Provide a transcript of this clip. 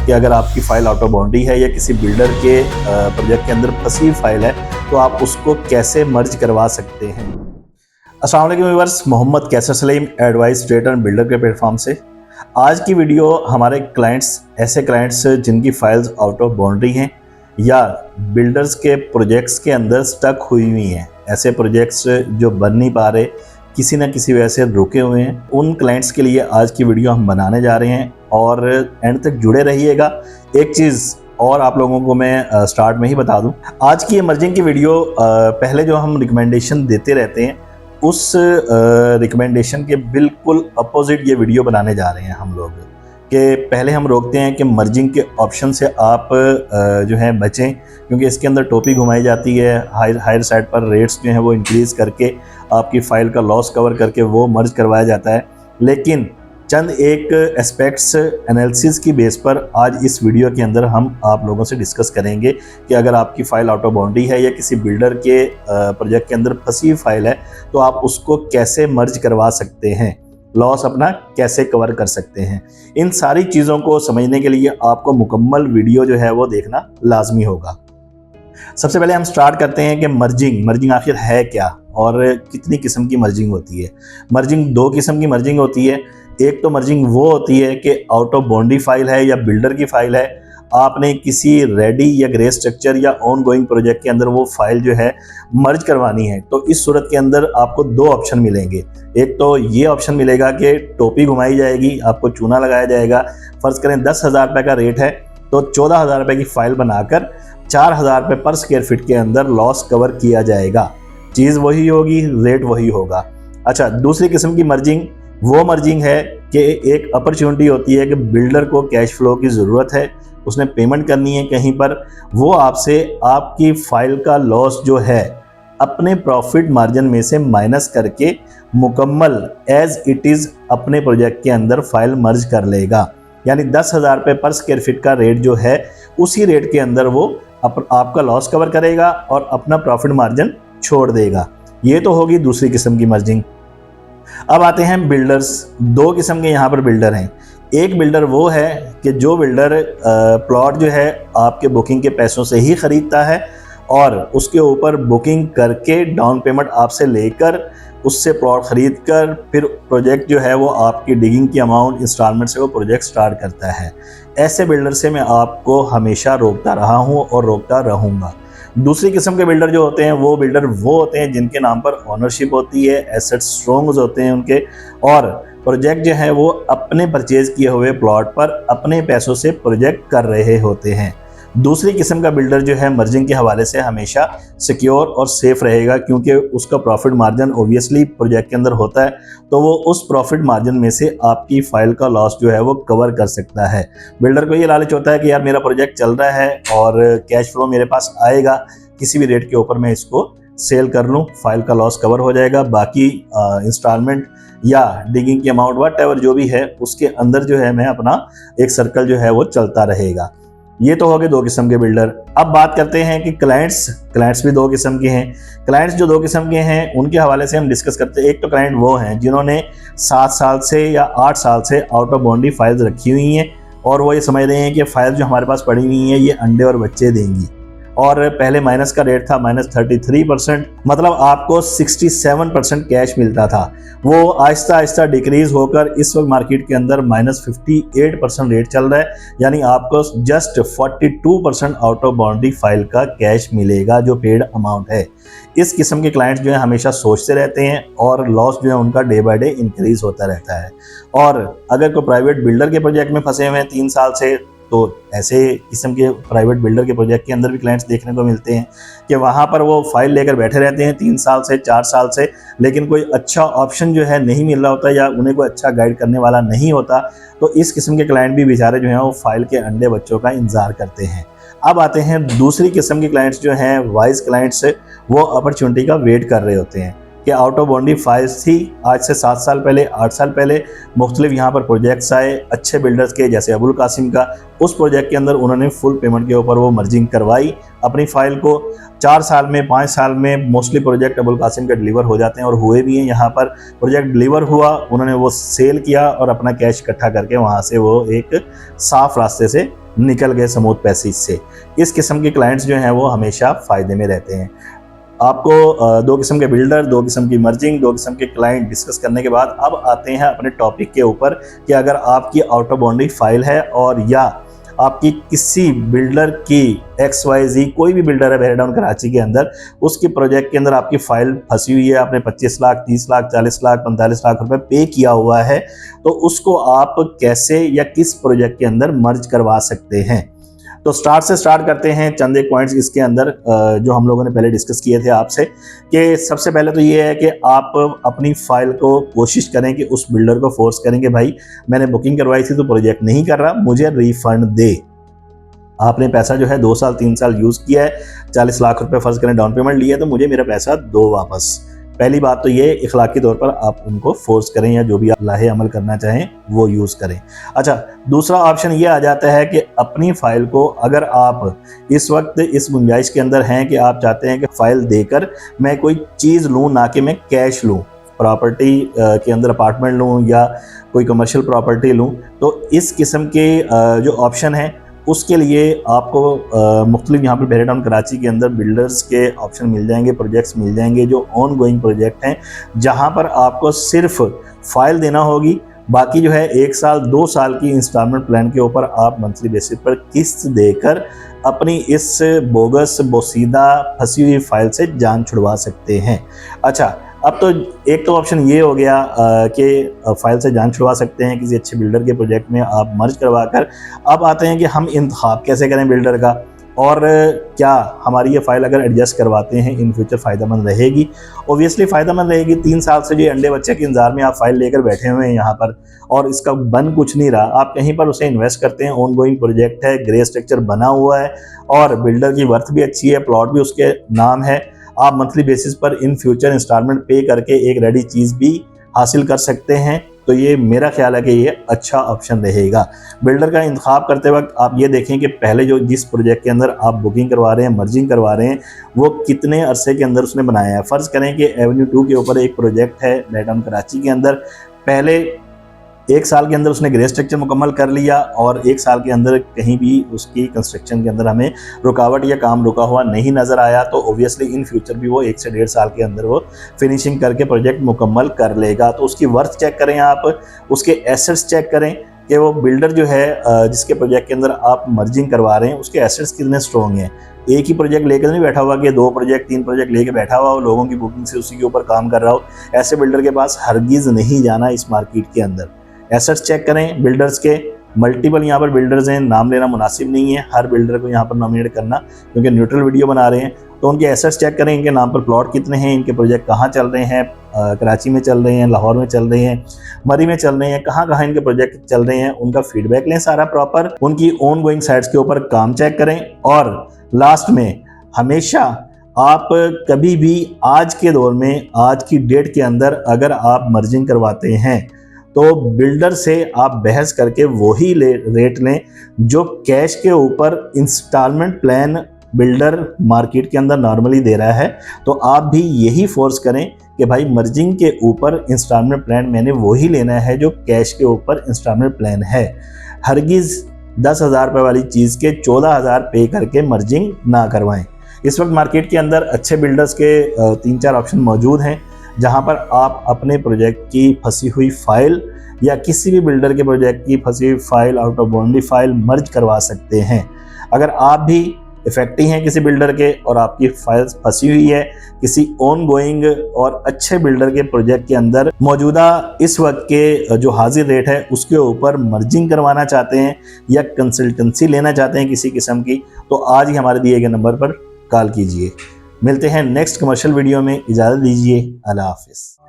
कि अगर आपकी फ़ाइल आउट ऑफ बाउंड्री है या किसी बिल्डर के प्रोजेक्ट के अंदर फंसी फ़ाइल है तो आप उसको कैसे मर्ज करवा सकते हैं। अस्सलाम वालेकुम viewers, Mohammad Qaiser Saleem advice trader and builder के प्लेटफॉर्म से। आज की वीडियो हमारे क्लाइंट्स, ऐसे क्लाइंट्स जिनकी फाइल्स आउट ऑफ बाउंड्री हैं या बिल्डर्स के प्रोजेक्ट्स के अंदर स्टक हुई हुई हैं, ऐसे प्रोजेक्ट्स जो बन नहीं पा रहे, किसी न किसी वजह से रुके हुए हैं, उन क्लाइंट्स के लिए आज की वीडियो हम बनाने जा रहे हैं और एंड तक जुड़े रहिएगा। एक चीज़ और आप लोगों को मैं स्टार्ट में ही बता दूं, आज की इमर्जिंग की वीडियो पहले जो हम रिकमेंडेशन देते रहते हैं उस रिकमेंडेशन के बिल्कुल अपोजिट ये वीडियो बनाने जा रहे हैं हम लोग। कि पहले हम रोकते हैं कि मर्जिंग के ऑप्शन से आप जो है बचें, क्योंकि इसके अंदर टोपी घुमाई जाती है, हायर साइड पर रेट्स जो हैं वो इंक्रीज़ करके आपकी फ़ाइल का लॉस कवर करके वो मर्ज करवाया जाता है। लेकिन चंद एक एस्पेक्ट्स एनालिसिस की बेस पर आज इस वीडियो के अंदर हम आप लोगों से डिस्कस करेंगे कि अगर आपकी फ़ाइल आउट ऑफ बाउंड्री है या किसी बिल्डर के प्रोजेक्ट के अंदर फंसी फ़ाइल है तो आप उसको कैसे मर्ज करवा सकते हैं, लॉस अपना कैसे कवर कर सकते हैं। इन सारी चीज़ों को समझने के लिए आपको मुकम्मल वीडियो जो है वो देखना लाजमी होगा। सबसे पहले हम स्टार्ट करते हैं कि मर्जिंग आखिर है क्या और कितनी किस्म की मर्जिंग होती है। मर्जिंग दो किस्म की मर्जिंग होती है। एक तो मर्जिंग वो होती है कि आउट ऑफ बाउंड्री फाइल है या बिल्डर की फाइल है, आपने किसी रेडी या ग्रे स्ट्रक्चर या ऑन गोइंग प्रोजेक्ट के अंदर वो फाइल जो है मर्ज करवानी है, तो इस सूरत के अंदर आपको दो ऑप्शन मिलेंगे। एक तो ये ऑप्शन मिलेगा कि टोपी घुमाई जाएगी, आपको चूना लगाया जाएगा। फ़र्ज़ करें 10,000 रुपये का रेट है तो 14,000 रुपये की फ़ाइल बनाकर 4,000 रुपये पर स्क्वायर फीट के अंदर लॉस कवर किया जाएगा। चीज़ वही होगी, रेट वही होगा। अच्छा, दूसरी किस्म की मर्जिंग वो मर्जिंग है कि एक अपॉर्चुनिटी होती है कि बिल्डर को कैश फ्लो की ज़रूरत है, उसने पेमेंट करनी है कहीं पर, वो आपसे आपकी फ़ाइल का लॉस जो है अपने प्रॉफिट मार्जिन में से माइनस करके मुकम्मल एज इट इज़ अपने प्रोजेक्ट के अंदर फ़ाइल मर्ज कर लेगा। यानी 10,000 रुपये पर स्क्वायर फीट का रेट जो है उसी रेट के अंदर वो आपका लॉस कवर करेगा और अपना प्रॉफिट मार्जिन छोड़ देगा। ये तो होगी दूसरी किस्म की मर्जिंग। अब आते हैं बिल्डर्स। दो किस्म के यहाँ पर बिल्डर हैं। एक बिल्डर वो है कि जो बिल्डर प्लॉट जो है आपके बुकिंग के पैसों से ही ख़रीदता है और उसके ऊपर बुकिंग करके डाउन पेमेंट आपसे लेकर उससे प्लॉट ख़रीद कर फिर प्रोजेक्ट जो है वो आपकी डिगिंग की अमाउंट इंस्टॉलमेंट से वो प्रोजेक्ट स्टार्ट करता है। ऐसे बिल्डर से मैं आपको हमेशा रोकता रहा हूँ और रोकता रहूँगा। दूसरी किस्म के बिल्डर जो होते हैं वो बिल्डर वो होते हैं जिनके नाम पर ओनरशिप होती है, एसेट्स स्ट्रॉन्ग होते हैं उनके, और प्रोजेक्ट जो है वो अपने परचेज़ किए हुए प्लॉट पर अपने पैसों से प्रोजेक्ट कर रहे होते हैं। दूसरी किस्म का बिल्डर जो है मर्जिंग के हवाले से हमेशा सिक्योर और सेफ रहेगा, क्योंकि उसका प्रॉफिट मार्जिन ओबियसली प्रोजेक्ट के अंदर होता है, तो वो उस प्रॉफिट मार्जिन में से आपकी फ़ाइल का लॉस जो है वो कवर कर सकता है। बिल्डर को ये लालच होता है कि यार मेरा प्रोजेक्ट चल रहा है और कैश फ्लो मेरे पास आएगा, किसी भी रेट के ऊपर मैं इसको सेल कर लूँ, फ़ाइल का लॉस कवर हो जाएगा, बाकी इंस्टॉलमेंट या डिगिंग की अमाउंट वट एवर जो भी है उसके अंदर जो है मैं अपना एक सर्कल जो है वो चलता रहेगा। ये तो हो गए दो किस्म के बिल्डर। अब बात करते हैं कि क्लाइंट्स भी दो किस्म के हैं। क्लाइंट्स जो दो किस्म के हैं उनके हवाले से हम डिस्कस करते हैं। एक तो क्लाइंट वो हैं जिन्होंने 7 साल से या 8 साल से आउट ऑफ बाउंड्री फाइल्स रखी हुई हैं और वो ये समझ रहे हैं कि फ़ाइल जो हमारे पास पड़ी हुई हैं ये अंडे और बच्चे देंगी, और पहले माइनस का रेट था -33%, मतलब आपको 67% कैश मिलता था। वो आहिस्ता आहिस्ता डिक्रीज़ होकर इस वक्त मार्केट के अंदर -58% रेट चल रहा है, यानी आपको just 42% out of boundary file का कैश मिलेगा जो पेड अमाउंट है। इस किस्म के क्लाइंट्स जो है हमेशा सोचते रहते हैं और लॉस जो है उनका डे बाय डे इंक्रीज़ होता रहता है। और अगर कोई प्राइवेट बिल्डर के प्रोजेक्ट में फंसे हुए हैं 3 साल से, तो ऐसे किस्म के प्राइवेट बिल्डर के प्रोजेक्ट के अंदर भी क्लाइंट्स देखने को मिलते हैं कि वहाँ पर वो फाइल लेकर बैठे रहते हैं 3 साल से 4 साल से, लेकिन कोई अच्छा ऑप्शन जो है नहीं मिल रहा होता या उन्हें कोई अच्छा गाइड करने वाला नहीं होता। तो इस किस्म के क्लाइंट भी बेचारे जो हैं वो फाइल के अंडे बच्चों का इंतज़ार करते हैं। अब आते हैं दूसरी किस्म के क्लाइंट्स जो हैं वाइज क्लाइंट्स, वो अपॉर्चुनिटी का वेट कर रहे होते हैं कि आउट ऑफ बाउंड्री फाइल्स थी आज से 7 साल पहले, 8 साल पहले, मुख्तलिफ यहाँ पर प्रोजेक्ट्स आए अच्छे बिल्डर्स के, जैसे अबुल कासिम का। उस प्रोजेक्ट के अंदर उन्होंने फुल पेमेंट के ऊपर वो मर्जिंग करवाई अपनी फ़ाइल को। 4 साल में 5 साल में मोस्टली प्रोजेक्ट अबुल कासिम के डिलीवर हो जाते हैं और हुए भी हैं। यहाँ पर प्रोजेक्ट डिलीवर हुआ, उन्होंने वो सेल किया और अपना कैश इकट्ठा करके वहाँ से वो एक साफ़ रास्ते से निकल गए स्मूथ पैसेज से। इस किस्म के क्लाइंट्स जो हैं वो हमेशा फ़ायदे में रहते हैं। आपको दो किस्म के बिल्डर, दो किस्म की मर्जिंग, दो किस्म के क्लाइंट डिस्कस करने के बाद अब आते हैं अपने टॉपिक के ऊपर कि अगर आपकी आउट ऑफ बाउंड्री फाइल है और या आपकी किसी बिल्डर की XYZ कोई भी बिल्डर है बहरेडाउन कराची के अंदर, उसकी प्रोजेक्ट के अंदर आपकी फाइल फंसी हुई है, आपने 25 लाख, 30 लाख, 40 लाख, 45 लाख रुपए पे किया हुआ है, तो उसको आप कैसे या किस प्रोजेक्ट के अंदर मर्ज करवा सकते हैं। तो स्टार्ट करते हैं। चंद एक पॉइंट्स इसके अंदर जो हम लोगों ने पहले डिस्कस किए थे आपसे, कि सबसे पहले तो ये है कि आप अपनी फाइल को कोशिश करें कि उस बिल्डर को फोर्स करें कि भाई मैंने बुकिंग करवाई थी तो प्रोजेक्ट नहीं कर रहा, मुझे रिफंड दे। आपने पैसा जो है 2 साल 3 साल यूज़ किया है, 40 लाख रुपए फर्ज करें डाउन पेमेंट लिया, तो मुझे मेरा पैसा दो वापस। पहली बात तो ये इखलाकी तौर पर आप उनको फोर्स करें या जो भी आप लाहे अमल करना चाहें वो यूज़ करें। अच्छा, दूसरा ऑप्शन ये आ जाता है कि अपनी फ़ाइल को अगर आप इस वक्त इस गुंजाइश के अंदर हैं कि आप चाहते हैं कि फ़ाइल देकर मैं कोई चीज़ लूँ, ना कि मैं कैश लूँ, प्रॉपर्टी के अंदर अपार्टमेंट लूँ या कोई कमर्शियल प्रॉपर्टी लूँ, तो इस किस्म के जो ऑप्शन है उसके लिए आपको मुख्तलिफ यहाँ पर बहरेडाउन कराची के अंदर बिल्डर्स के ऑप्शन मिल जाएंगे, प्रोजेक्ट्स मिल जाएंगे जो ऑन गोइंग प्रोजेक्ट हैं, जहाँ पर आपको सिर्फ फाइल देना होगी, बाकी जो है 1 साल 2 साल की इंस्टॉलमेंट प्लान के ऊपर आप मंथली बेसिस पर किस्त देकर अपनी इस बोगस बोसीदा फंसी हुई फाइल से जान छुड़वा सकते हैं। अच्छा, अब तो एक तो ऑप्शन ये हो गया कि फाइल से जान छुड़वा सकते हैं किसी अच्छे बिल्डर के प्रोजेक्ट में आप मर्ज करवा कर। अब आते हैं कि हम इंतखाब कैसे करें बिल्डर का, और क्या हमारी ये फ़ाइल अगर एडजस्ट करवाते हैं इन फ्यूचर फ़ायदेमंद रहेगी। ओबियसली फ़ायदेमंद रहेगी। 3 साल से जो अंडे बच्चे के इंतजार में आप फ़ाइल लेकर बैठे हुए हैं यहाँ पर और इसका बन कुछ नहीं रहा, आप कहीं पर उसे इन्वेस्ट करते हैं, ऑन गोइंग प्रोजेक्ट है, ग्रे स्ट्रक्चर बना हुआ है और बिल्डर की वर्थ भी अच्छी है, प्लॉट भी उसके नाम है, आप मंथली बेसिस पर इन फ्यूचर इंस्टॉलमेंट पे करके एक रेडी चीज़ भी हासिल कर सकते हैं। तो ये मेरा ख्याल है कि ये अच्छा ऑप्शन रहेगा। बिल्डर का इंतखाब करते वक्त आप ये देखें कि पहले जो जिस प्रोजेक्ट के अंदर आप बुकिंग करवा रहे हैं, मर्जिंग करवा रहे हैं, वो कितने अरसे के अंदर उसने बनाया है। फ़र्ज़ करें कि एवेन्यू 2 के ऊपर एक प्रोजेक्ट है बहरेडाउन कराची के अंदर, पहले 1 साल के अंदर उसने ग्रे स्ट्रक्चर मुकम्मल कर लिया और 1 साल के अंदर कहीं भी उसकी कंस्ट्रक्शन के अंदर हमें रुकावट या काम रुका हुआ नहीं नज़र आया, तो ओबियसली इन फ्यूचर भी वो 1 से 1.5 साल के अंदर वो फिनिशिंग करके प्रोजेक्ट मुकम्मल कर लेगा। तो उसकी वर्थ चेक करें आप, उसके एसेट्स चेक करें कि वो बिल्डर जो है जिसके प्रोजेक्ट के अंदर आप मर्जिंग करवा रहे हैं उसके एसेट्स कितने स्ट्रॉन्ग हैं। एक ही प्रोजेक्ट लेकर नहीं बैठा हुआ कि 2 प्रोजेक्ट 3 प्रोजेक्ट लेके बैठा हुआ हो, लोगों की बुकिंग से उसी के ऊपर काम कर रहा हो। ऐसे बिल्डर के पास हरगिज़ नहीं जाना इस मार्केट के अंदर। एसेट्स चेक करें बिल्डर्स के, मल्टीपल यहाँ पर बिल्डर्स हैं, नाम लेना मुनासिब नहीं है हर बिल्डर को यहाँ पर नॉमिनेट करना, क्योंकि न्यूट्रल वीडियो बना रहे हैं। तो उनके एसेट्स चेक करें, इनके नाम पर प्लॉट कितने हैं, इनके प्रोजेक्ट कहाँ चल रहे हैं, कराची में चल रहे हैं, लाहौर में चल रहे हैं, मरी में चल रहे हैं, कहाँ कहाँ इनके प्रोजेक्ट चल रहे हैं, उनका फीडबैक लें सारा प्रॉपर, उनकी ऑन गोइंग साइट्स के ऊपर काम चेक करें। और लास्ट में हमेशा आप कभी भी आज के दौर में, आज की डेट के अंदर अगर आप मर्जिंग करवाते हैं तो बिल्डर से आप बहस करके वही रेट लें जो कैश के ऊपर इंस्टॉलमेंट प्लान बिल्डर मार्केट के अंदर नॉर्मली दे रहा है। तो आप भी यही फोर्स करें कि भाई मर्जिंग के ऊपर इंस्टॉलमेंट प्लान मैंने वही लेना है जो कैश के ऊपर इंस्टॉलमेंट प्लान है। हरगिज़ 10,000 रुपये वाली चीज़ के 14,000 पे करके मर्जिंग ना करवाएं। इस वक्त मार्केट के अंदर अच्छे बिल्डर्स के 3-4 ऑप्शन मौजूद हैं जहां पर आप अपने प्रोजेक्ट की फंसी हुई फाइल या किसी भी बिल्डर के प्रोजेक्ट की फंसी हुई file, out of boundary file merge करवा सकते हैं। अगर आप भी इफेक्टिव हैं किसी बिल्डर के और आपकी फाइल फंसी हुई है किसी ऑन गोइंग और अच्छे बिल्डर के प्रोजेक्ट के अंदर, मौजूदा इस वक्त के जो हाजिर रेट है उसके ऊपर मर्जिंग करवाना चाहते हैं या कंसल्टेंसी लेना चाहते हैं किसी किस्म की, तो आज ही हमारे दिए गए नंबर पर कॉल कीजिए। मिलते हैं नेक्स्ट कमर्शियल वीडियो में, इजाज़त दीजिए, अल्लाह हाफिज़।